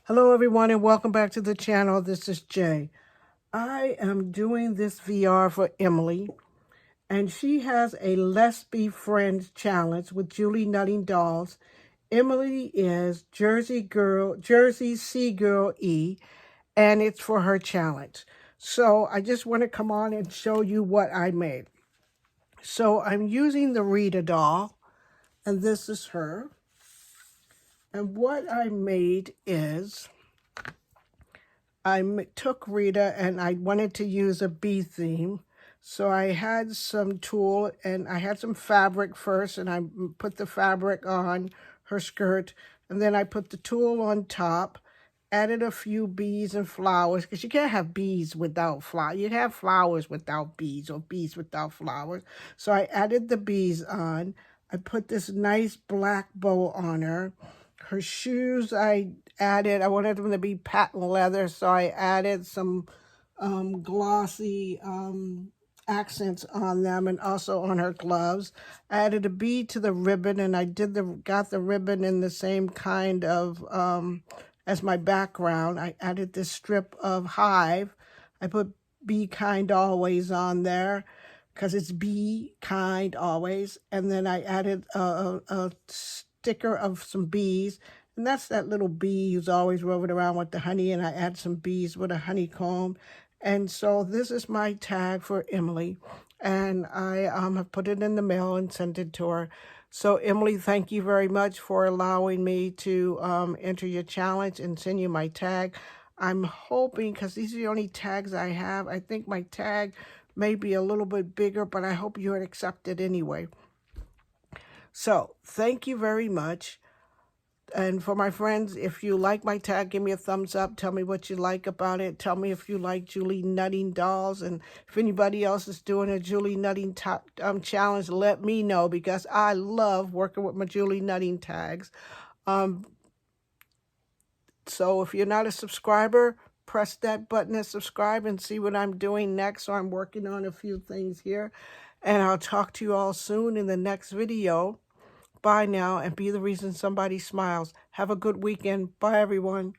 Hello everyone and welcome back to the channel. This is Jay. I am doing this VR for Emily, and she has a Let's Be Friends challenge with Julie Nutting Dolls. Emily is Jerseycgirl E, and it's for her challenge. So I just want to come on and show you what I made. So I'm using the Rita doll, and this is her. And what I made is took Rita and I wanted to use a bee theme. So I had some tulle and I had some fabric first, and I put the fabric on her skirt, and then I put the tulle on top, added a few bees and flowers, because you can't have bees without flowers. You can have flowers without bees or bees without flowers. So I added the bees on. I put this nice black bow on her. Her shoes I wanted them to be patent leather, so I added some glossy accents on them, and also on her gloves. I added a bead to the ribbon, and I got the ribbon in the same kind of as my background. I added this strip of hive. I put Be Kind Always on there because it's Be Kind Always. And then I added a sticker of some bees, and that's that little bee who's always roving around with the honey, and I add some bees with a honeycomb. And so this is my tag for Emily, and I have put it in the mail and sent it to her. So Emily, thank you very much for allowing me to enter your challenge and send you my tag. I'm hoping, because these are the only tags I have, I think my tag may be a little bit bigger, but I hope you would accept it anyway. So thank you very much. And for my friends, if you like my tag, give me a thumbs up. Tell me what you like about it. Tell me if you like Julie Nutting Dolls. And if anybody else is doing a Julie Nutting challenge, let me know, because I love working with my Julie Nutting tags. So if you're not a subscriber, press that button and subscribe and see what I'm doing next. So I'm working on a few things here. And I'll talk to you all soon in the next video. Bye now, and be the reason somebody smiles. Have a good weekend. Bye, everyone.